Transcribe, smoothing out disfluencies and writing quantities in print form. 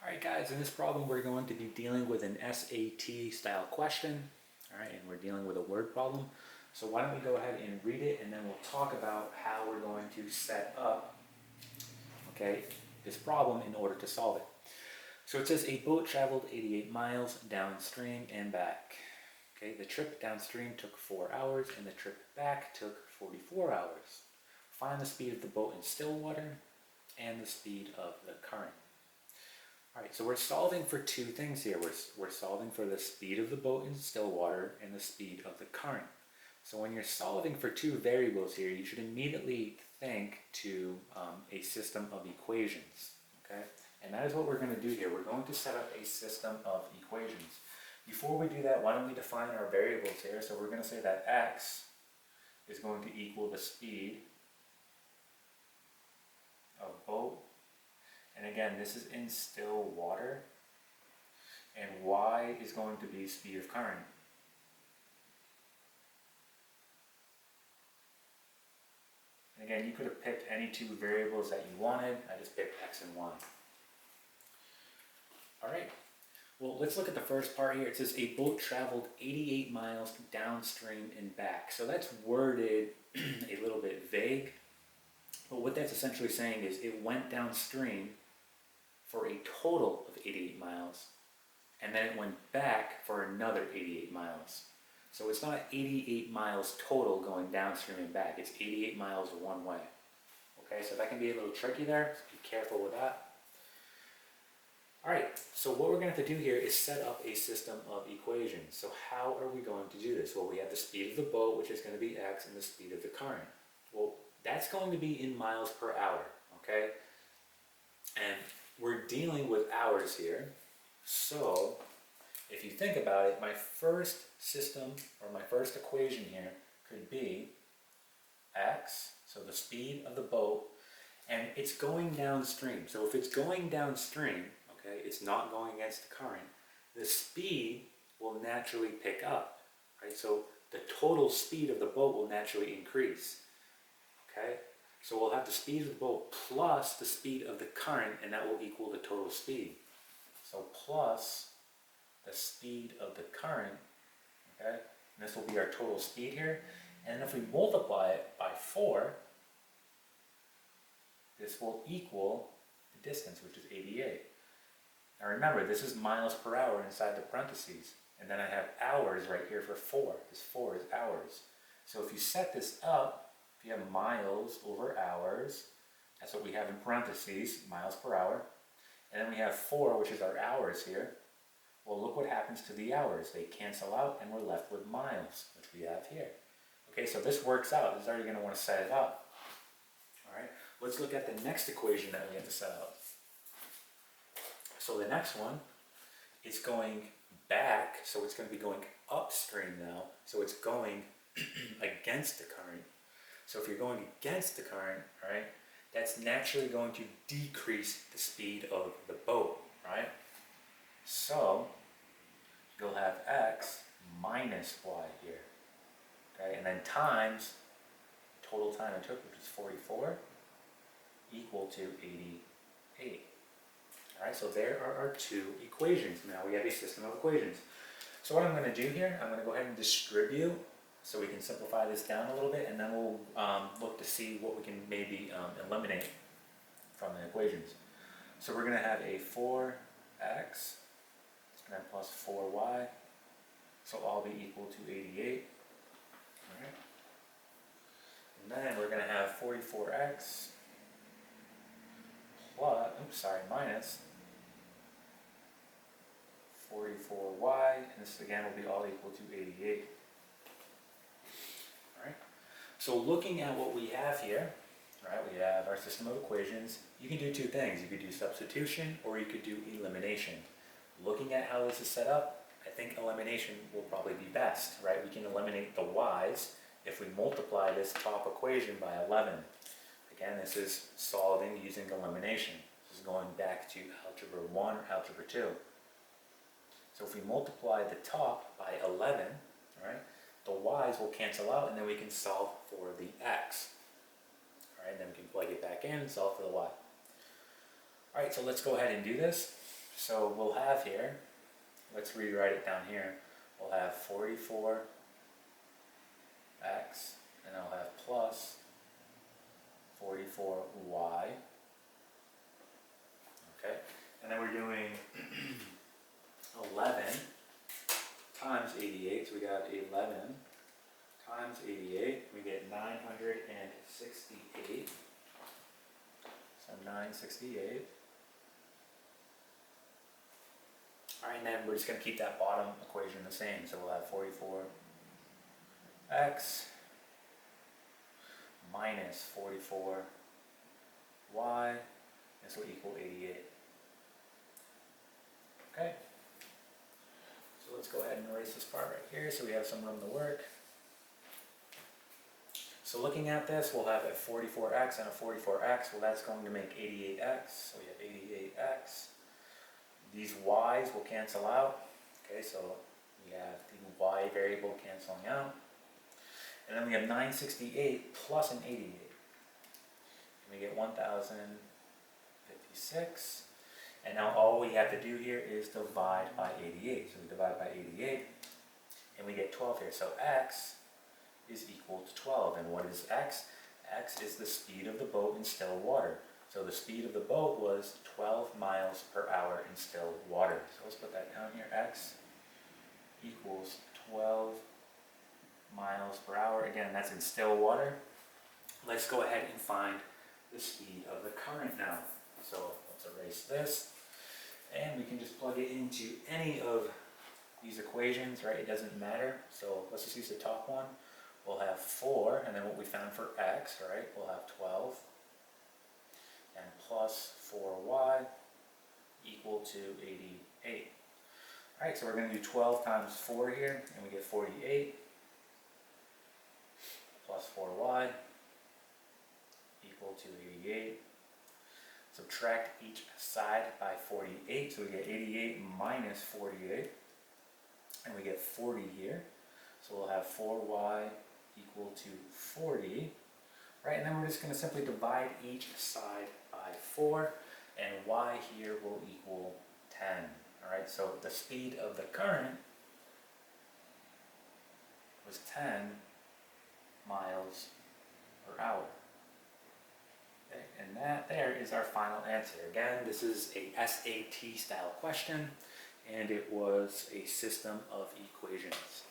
Alright guys, in this problem we're going to be dealing with an SAT style question. Alright, and we're dealing with a word problem. So why don't we go ahead and read it and then we'll talk about how we're going to set up, okay, this problem in order to solve it. So it says a boat traveled 88 miles downstream and back. Okay, the trip downstream took 4 hours and the trip back took 44 hours. Find the speed of the boat in still water and the speed of the current. All right, so we're solving for two things here. We're solving for the speed of the boat in still water and the speed of the current. So when you're solving for two variables here, you should immediately think to a system of equations, okay? And that is what we're going to do here. We're going to set up a system of equations. Before we do that, why don't we define our variables here? So we're going to say that x is going to equal the speed of boat. And again, this is in still water. And y is going to be speed of current. And again, you could have picked any two variables that you wanted. I just picked x and y. All right. Well, let's look at the first part here. It says a boat traveled 88 miles downstream and back. So that's worded a little bit vague. But what that's essentially saying is it went downstream for a total of 88 miles, and then it went back for another 88 miles. So it's not 88 miles total going downstream and back, it's 88 miles one way. Okay, so that can be a little tricky there, so be careful with that. Alright, so what we're going to have to do here is set up a system of equations. So how are we going to do this? Well, we have the speed of the boat, which is going to be x, and the speed of the current. Well, that's going to be in miles per hour, okay? And we're dealing with hours here, so if you think about it, my first system, or my first equation here, could be x, so the speed of the boat, and it's going downstream. So if it's going downstream, okay, it's not going against the current, the speed will naturally pick up, right? So the total speed of the boat will naturally increase, okay? So we'll have the speed of the boat plus the speed of the current, and that will equal the total speed. So plus the speed of the current, okay? And this will be our total speed here. And if we multiply it by 4, this will equal the distance, which is 88. Now remember, this is miles per hour inside the parentheses. And then I have hours right here for 4. This 4 is hours. So if you set this up, you have miles over hours, that's what we have in parentheses, miles per hour. And then we have 4, which is our hours here. Well, look what happens to the hours. They cancel out and we're left with miles, which we have here. Okay, so this works out. This is already going to want to set it up. All right, let's look at the next equation that we have to set up. So the next one is going back, so it's going to be going upstream now. So it's going against the current. So if you're going against the current, right, that's naturally going to decrease the speed of the boat, right? So you'll have x minus y here, okay? And then times total time it took, which is 44, equal to 88. All right, so there are our two equations. Now we have a system of equations. So what I'm going to do here, I'm going to go ahead and distribute so we can simplify this down a little bit, and then we'll look to see what we can maybe eliminate from the equations. So we're going to have a 4x and then plus 4y, so all be equal to 88. All right. And then we're going to have 44x plus, minus 44y, and this again will be all equal to 88. So looking at what we have here, right, we have our system of equations. You can do two things. You could do substitution or you could do elimination. Looking at how this is set up, I think elimination will probably be best, right? We can eliminate the y's if we multiply this top equation by 11. Again, this is solving using elimination. This is going back to algebra 1 or algebra 2. So if we multiply the top by 11, right, the y's will cancel out, and then we can solve for the x. All right, then we can plug it back in and solve for the y. All right, so let's go ahead and do this. So we'll have here, let's rewrite it down here. We'll have 44x, and I'll have plus 44y. Okay, and then we're doing 11 times 88, so we got 11 times 88, we get 968, so 968. Alright, and then we're just going to keep that bottom equation the same, so we'll have 44x minus 44y, this will equal 88. Okay, so let's go ahead and erase this part right here so we have some room to work. So looking at this, we'll have a 44x and a 44x, well that's going to make 88x, so we have 88x. These y's will cancel out, okay, so we have the y variable canceling out. And then we have 968 plus an 88, and we get 1056. And now all we have to do here is divide by 88. So we divide by 88, and we get 12 here. So x is equal to 12. And what is x? X is the speed of the boat in still water. So the speed of the boat was 12 miles per hour in still water. So let's put that down here. X equals 12 miles per hour. Again, that's in still water. Let's go ahead and find the speed of the current now. So let's erase this. And we can just plug it into any of these equations, right? It doesn't matter. So let's just use the top one. We'll have 4, and then what we found for x, right? We'll have 12 and plus 4y equal to 88. All right, so we're going to do 12 times 4 here, and we get 48 plus 4y equal to 88. Subtract each side by 48, so we get 88 minus 48, and we get 40 here. So we'll have 4y equal to 40, right? And then we're just going to simply divide each side by 4, and y here will equal 10. All right, so the speed of the current was 10 miles per hour. Okay, and that there is our final answer. Again, this is a SAT style question, and it was a system of equations.